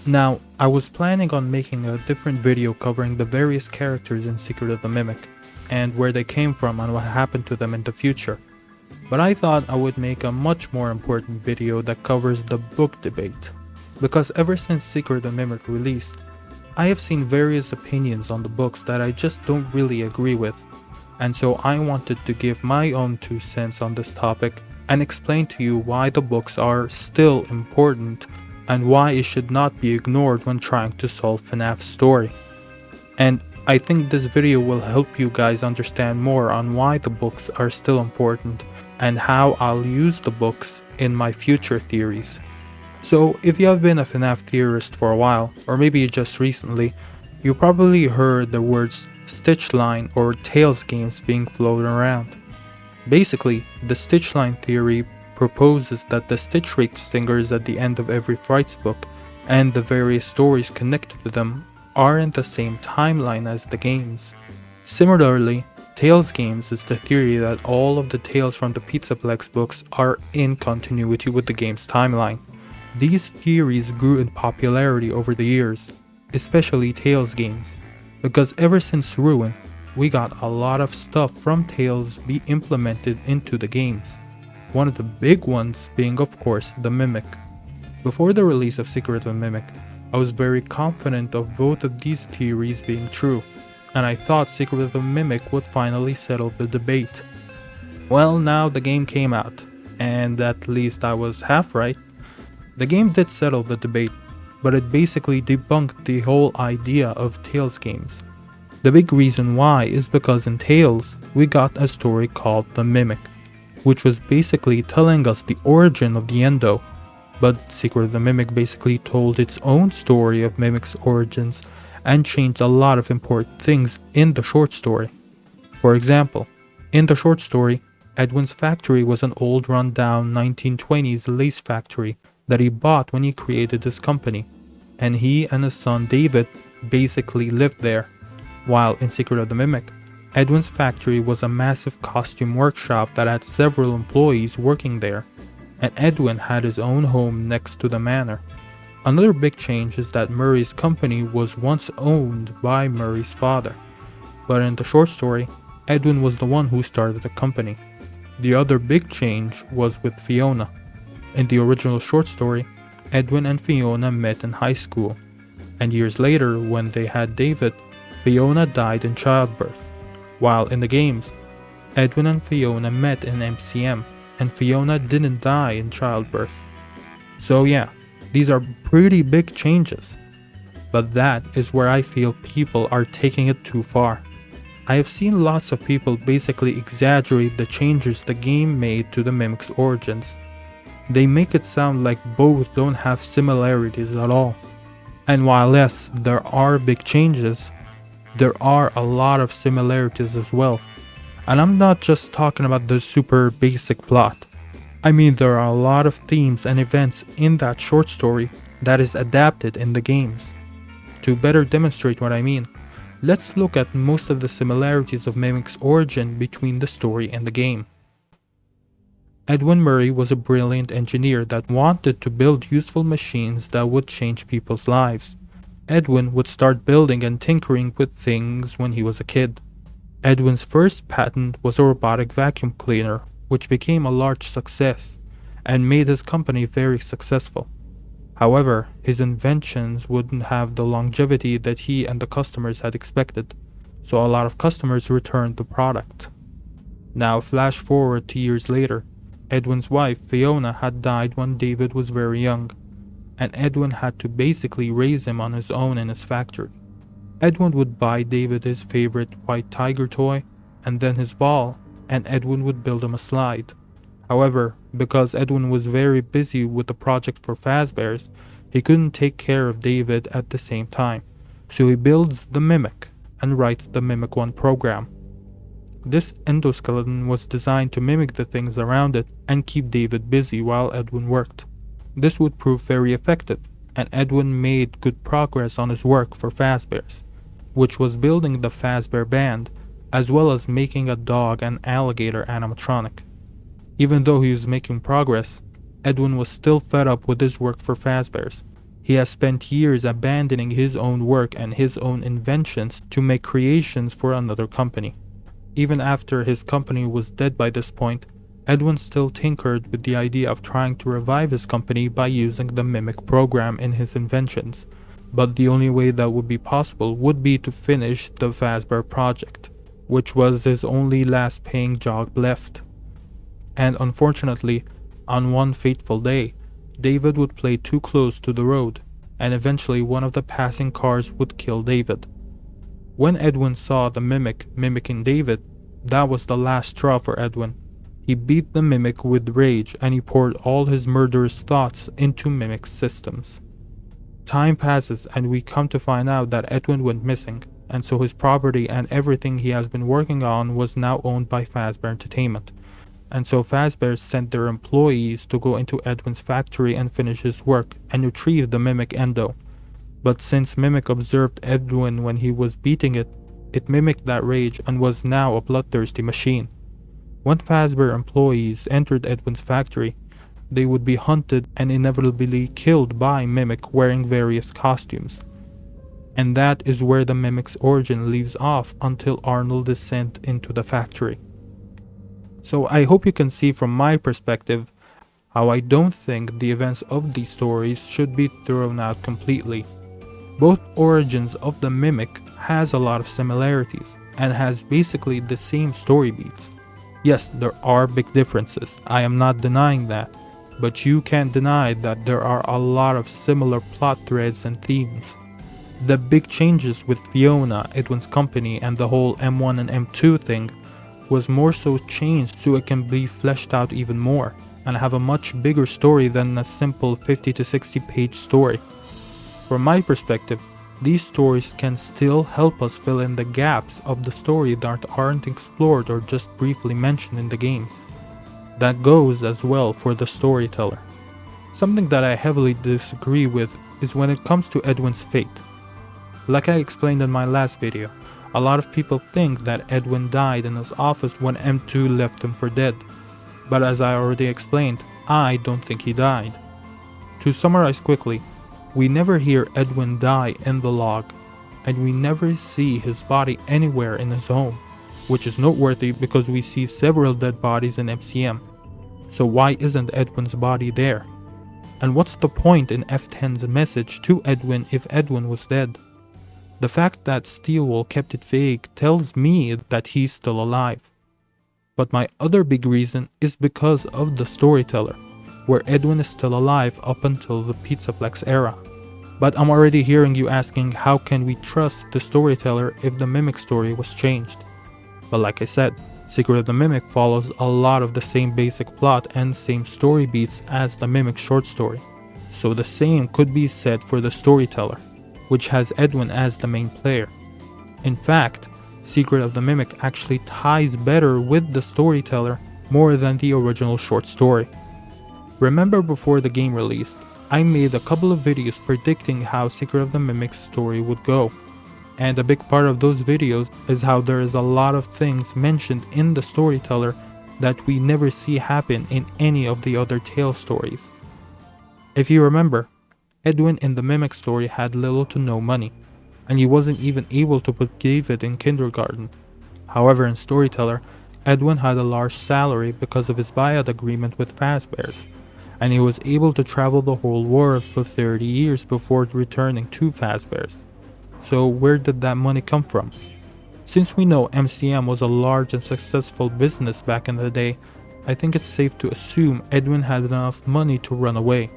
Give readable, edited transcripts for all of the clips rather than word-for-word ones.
Now, I was planning on making a different video covering the various characters in Secret of the Mimic, and where they came from and what happened to them in the future. But I thought I would make a much more important video that covers the book debate. Because ever since Secret of the Mimic released, I have seen various opinions on the books that I just don't really agree with, and so I wanted to give my own 2 cents on this topic and explain to you why the books are still important and why it should not be ignored when trying to solve FNAF's story. And I think this video will help you guys understand more on why the books are still important and how I'll use the books in my future theories. So if you have been a FNAF theorist for a while, or maybe just recently, you probably heard the words Stitch Line or Tails games being floated around. Basically, the Stitch Line theory proposes that the Stitch Rate stingers at the end of every Frights book and the various stories connected to them are in the same timeline as the games. Similarly, Tails games is the theory that all of the tales from the Pizzaplex books are in continuity with the game's timeline. These theories grew in popularity over the years, especially Tails games, because ever since Ruin, we got a lot of stuff from Tails be implemented into the games. One of the big ones being of course the Mimic. Before the release of Secret of the Mimic, I was very confident of both of these theories being true, and I thought Secret of the Mimic would finally settle the debate. Well, now the game came out, and at least I was half right. The game did settle the debate, but it basically debunked the whole idea of Tails games. The big reason why is because in Tails, we got a story called The Mimic, which was basically telling us the origin of the Endo, but Secret of the Mimic basically told its own story of Mimic's origins and changed a lot of important things in the short story. For example, in the short story, Edwin's factory was an old run-down 1920s lace factory that he bought when he created his company, and he and his son David basically lived there, while in Secret of the Mimic, Edwin's factory was a massive costume workshop that had several employees working there, and Edwin had his own home next to the manor. Another big change is that Murray's company was once owned by Murray's father, but in the short story, Edwin was the one who started the company. The other big change was with Fiona. In the original short story, Edwin and Fiona met in high school, and years later when they had David, Fiona died in childbirth. While in the games, Edwin and Fiona met in MCM, and Fiona didn't die in childbirth. So yeah, these are pretty big changes. But that is where I feel people are taking it too far. I have seen lots of people basically exaggerate the changes the game made to the Mimic's origins. They make it sound like both don't have similarities at all. And while yes, there are big changes, there are a lot of similarities as well. And I'm not just talking about the super basic plot. I mean, there are a lot of themes and events in that short story that is adapted in the games. To better demonstrate what I mean, let's look at most of the similarities of Mimic's origin between the story and the game. Edwin Murray was a brilliant engineer that wanted to build useful machines that would change people's lives. Edwin would start building and tinkering with things when he was a kid. Edwin's first patent was a robotic vacuum cleaner, which became a large success and made his company very successful. However, his inventions wouldn't have the longevity that he and the customers had expected, so a lot of customers returned the product. Now flash forward 2 years later, Edwin's wife Fiona had died when David was very young, and Edwin had to basically raise him on his own in his factory. Edwin would buy David his favorite white tiger toy, and then his ball, and Edwin would build him a slide. However, because Edwin was very busy with the project for Fazbears, he couldn't take care of David at the same time, so he builds the Mimic and writes the Mimic 1 program. This endoskeleton was designed to mimic the things around it and keep David busy while Edwin worked. This would prove very effective, and Edwin made good progress on his work for Fazbears, which was building the Fazbear Band, as well as making a dog and alligator animatronic. Even though he was making progress, Edwin was still fed up with his work for Fazbears, He has spent years abandoning his own work and his own inventions to make creations for another company. Even after his company was dead by this point, Edwin still tinkered with the idea of trying to revive his company by using the Mimic program in his inventions, but the only way that would be possible would be to finish the Fazbear project, which was his only last paying job left. And unfortunately, on one fateful day, David would play too close to the road, and eventually one of the passing cars would kill David. When Edwin saw the Mimic mimicking David, that was the last straw for Edwin. He beat the Mimic with rage and he poured all his murderous thoughts into Mimic's systems. Time passes and we come to find out that Edwin went missing, and so his property and everything he has been working on was now owned by Fazbear Entertainment. And so Fazbear sent their employees to go into Edwin's factory and finish his work and retrieve the Mimic Endo. But since Mimic observed Edwin when he was beating it, it mimicked that rage and was now a bloodthirsty machine. When Fazbear employees entered Edwin's factory, they would be hunted and inevitably killed by Mimic wearing various costumes. And that is where the Mimic's origin leaves off until Arnold is sent into the factory. So I hope you can see from my perspective how I don't think the events of these stories should be thrown out completely. Both origins of the Mimic has a lot of similarities and has basically the same story beats. Yes, there are big differences, I am not denying that, but you can't deny that there are a lot of similar plot threads and themes. The big changes with Fiona, Edwin's company, and the whole M1 and M2 thing was more so changed so it can be fleshed out even more and have a much bigger story than a simple 50 to 60 page story. From my perspective, these stories can still help us fill in the gaps of the story that aren't explored or just briefly mentioned in the games. That goes as well for the Storyteller. Something that I heavily disagree with is when it comes to Edwin's fate. Like I explained in my last video, a lot of people think that Edwin died in his office when M2 left him for dead, but as I already explained, I don't think he died. To summarize quickly, we never hear Edwin die in the log, and we never see his body anywhere in his home, which is noteworthy because we see several dead bodies in MCM. So why isn't Edwin's body there? And what's the point in F10's message to Edwin if Edwin was dead? The fact that Steelwall kept it vague tells me that he's still alive. But my other big reason is because of the Storyteller, where Edwin is still alive up until the Pizzaplex era. But I'm already hearing you asking how can we trust the Storyteller if the Mimic story was changed. But like I said, Secret of the Mimic follows a lot of the same basic plot and same story beats as the Mimic short story. So the same could be said for the Storyteller, which has Edwin as the main player. In fact, Secret of the Mimic actually ties better with the Storyteller more than the original short story. Remember before the game released, I made a couple of videos predicting how Secret of the Mimic's story would go. And a big part of those videos is how there is a lot of things mentioned in the Storyteller that we never see happen in any of the other Tale stories. If you remember, Edwin in the Mimic story had little to no money, and he wasn't even able to put David in kindergarten. However, in Storyteller, Edwin had a large salary because of his buyout agreement with Fazbear's, and he was able to travel the whole world for 30 years before returning to Fazbear's. So where did that money come from? Since we know MCM was a large and successful business back in the day, I think it's safe to assume Edwin had enough money to run away.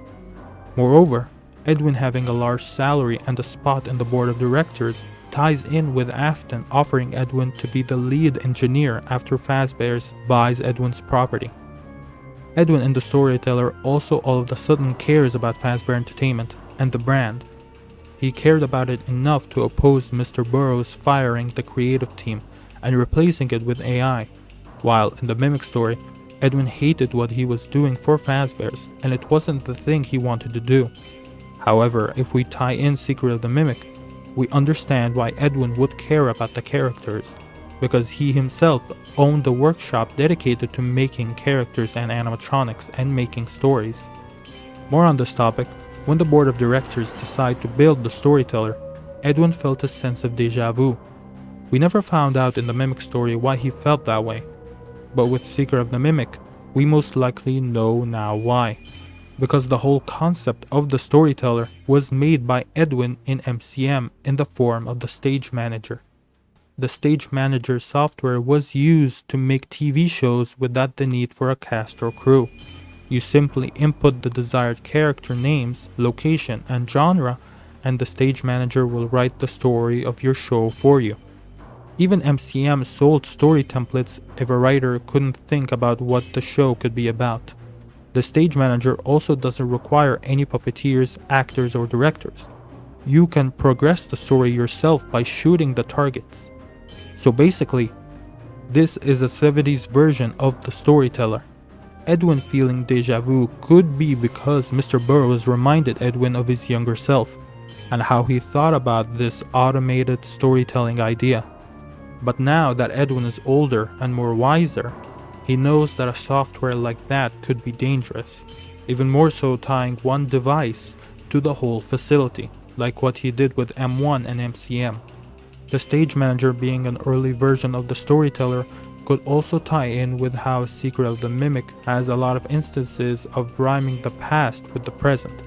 Moreover, Edwin having a large salary and a spot in the board of directors ties in with Afton offering Edwin to be the lead engineer after Fazbear's buys Edwin's property. Edwin in the Storyteller also all of a sudden cares about Fazbear Entertainment and the brand. He cared about it enough to oppose Mr. Burroughs firing the creative team and replacing it with AI, while in the Mimic story, Edwin hated what he was doing for Fazbear's and it wasn't the thing he wanted to do. However, if we tie in Secret of the Mimic, we understand why Edwin would care about the characters, because he himself owned a workshop dedicated to making characters and animatronics and making stories. More on this topic, When the board of directors decided to build the Storyteller, Edwin felt a sense of deja vu. We never found out in the Mimic story why he felt that way, but with Secret of the Mimic, we most likely know now why. Because the whole concept of the Storyteller was made by Edwin in MCM in the form of the Stage Manager. The Stage Manager software was used to make TV shows without the need for a cast or crew. You simply input the desired character names, location, and genre, and the Stage Manager will write the story of your show for you. Even MCM sold story templates if a writer couldn't think about what the show could be about. The Stage Manager also doesn't require any puppeteers, actors, or directors. You can progress the story yourself by shooting the targets. So basically, this is a 70s version of the Storyteller. Edwin feeling deja vu could be because Mr. Burroughs reminded Edwin of his younger self and how he thought about this automated storytelling idea. But now that Edwin is older and more wiser, he knows that a software like that could be dangerous, even more so tying one device to the whole facility, like what he did with M1 and MCM. The Stage Manager being an early version of the Storyteller could also tie in with how Secret of the Mimic has a lot of instances of rhyming the past with the present.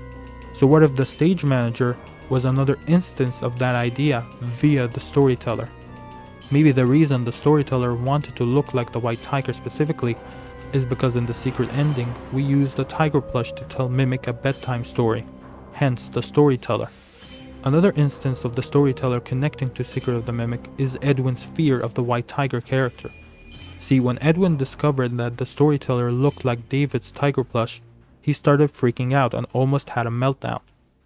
So what if the Stage Manager was another instance of that idea via the Storyteller? Maybe the reason the Storyteller wanted to look like the White Tiger specifically is because in the secret ending we used the tiger plush to tell Mimic a bedtime story, hence the Storyteller. Another instance of the Storyteller connecting to Secret of the Mimic is Edwin's fear of the White Tiger character. See, when Edwin discovered that the Storyteller looked like David's tiger plush, he started freaking out and almost had a meltdown.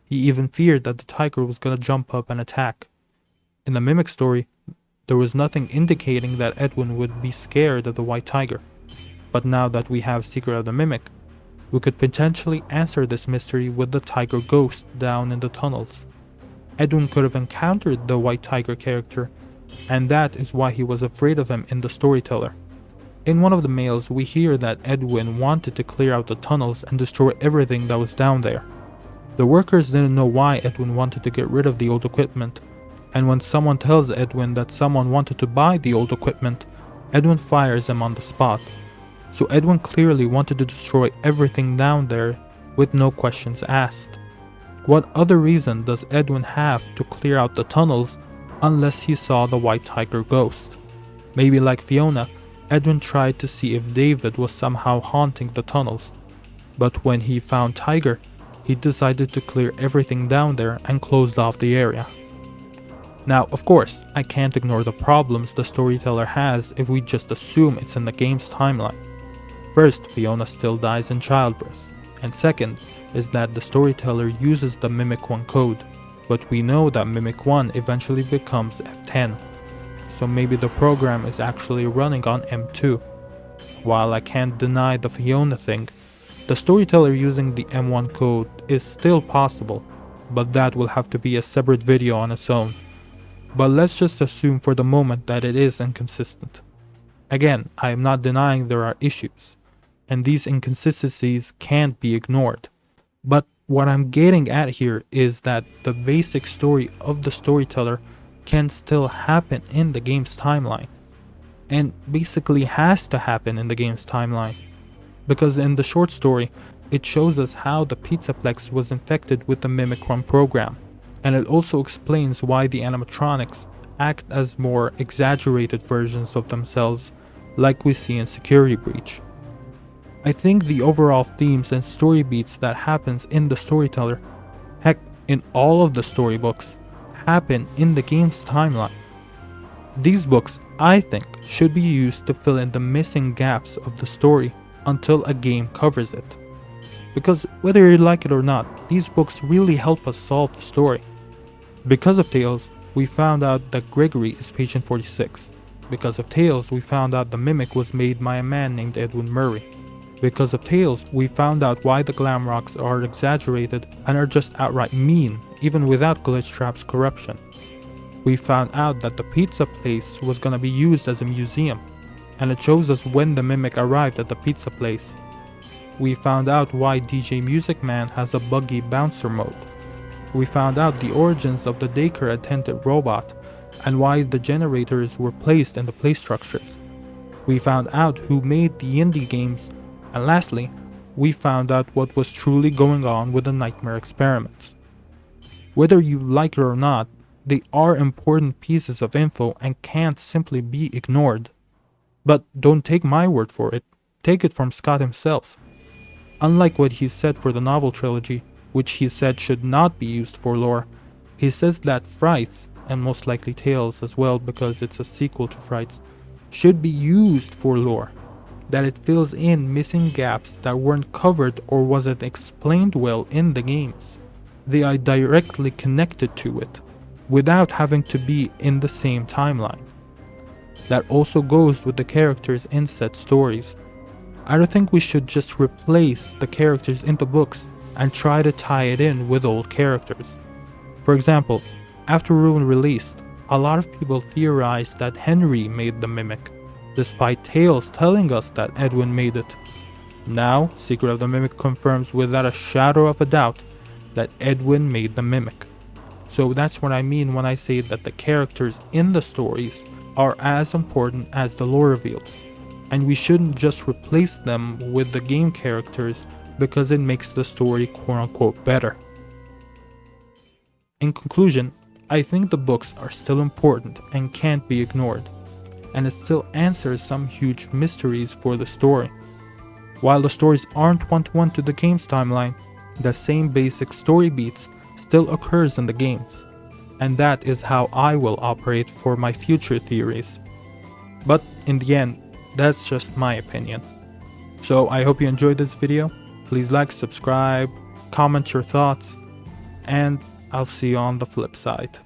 He even feared that the tiger was gonna jump up and attack. In the Mimic story, there was nothing indicating that Edwin would be scared of the White Tiger. But now that we have Secret of the Mimic, we could potentially answer this mystery with the tiger ghost down in the tunnels. Edwin could have encountered the White Tiger character, and that is why he was afraid of him in the Storyteller. In one of the mails, we hear that Edwin wanted to clear out the tunnels and destroy everything that was down there. The workers didn't know why Edwin wanted to get rid of the old equipment, and when someone tells Edwin that someone wanted to buy the old equipment, Edwin fires them on the spot. So Edwin clearly wanted to destroy everything down there with no questions asked. What other reason does Edwin have to clear out the tunnels unless he saw the White Tiger ghost? Maybe like Fiona, Edwin tried to see if David was somehow haunting the tunnels, but when he found Tiger, he decided to clear everything down there and closed off the area. Now, of course, I can't ignore the problems the Storyteller has if we just assume it's in the game's timeline. First, Fiona still dies in childbirth, and second is that the Storyteller uses the Mimic 1 code, but we know that Mimic 1 eventually becomes F10, so maybe the program is actually running on M2. While I can't deny the Fiona thing, the Storyteller using the M1 code is still possible, but that will have to be a separate video on its own. But let's just assume for the moment that it is inconsistent. Again, I am not denying there are issues, and these inconsistencies can't be ignored. But what I'm getting at here is that the basic story of the Storyteller can still happen in the game's timeline, and basically has to happen in the game's timeline, because in the short story, it shows us how the Pizzaplex was infected with the Mimic 1 program, and it also explains why the animatronics act as more exaggerated versions of themselves like we see in Security Breach. I think the overall themes and story beats that happens in the Storyteller, heck, in all of the storybooks, happen in the game's timeline. These books, I think, should be used to fill in the missing gaps of the story until a game covers it. Because whether you like it or not, these books really help us solve the story. Because of Tales, we found out that Gregory is patient 46. Because of Tales, we found out the Mimic was made by a man named Edwin Murray. Because of Tales, we found out why the Glamrocks are exaggerated and are just outright mean, even without Glitchtrap's corruption. We found out that the pizza place was gonna be used as a museum, and it shows us when the Mimic arrived at the pizza place. We found out why DJ Music Man has a buggy bouncer mode. We found out the origins of the daycare attendant robot and why the generators were placed in the play structures. We found out who made the indie games, and lastly, we found out what was truly going on with the nightmare experiments. Whether you like it or not, they are important pieces of info and can't simply be ignored. But don't take my word for it, take it from Scott himself. Unlike what he said for the novel trilogy, which he said should not be used for lore, he says that Frights, and most likely Tales as well because it's a sequel to Frights, should be used for lore, that it fills in missing gaps that weren't covered or wasn't explained well in the games. They are directly connected to it, without having to be in the same timeline. That also goes with the characters in said stories. I don't think we should just replace the characters in the books and try to tie it in with old characters. For example, after Ruin released, a lot of people theorized that Henry made the Mimic, despite Tales telling us that Edwin made it. Now, Secret of the Mimic confirms without a shadow of a doubt that Edwin made the Mimic. So that's what I mean when I say that the characters in the stories are as important as the lore reveals, and we shouldn't just replace them with the game characters because it makes the story quote-unquote better. In conclusion, I think the books are still important and can't be ignored, and it still answers some huge mysteries for the story. While the stories aren't one-to-one to the game's timeline, the same basic story beats still occurs in the games, and that is how I will operate for my future theories. But in the end, that's just my opinion. So I hope you enjoyed this video. Please like, subscribe, comment your thoughts, and I'll see you on the flip side.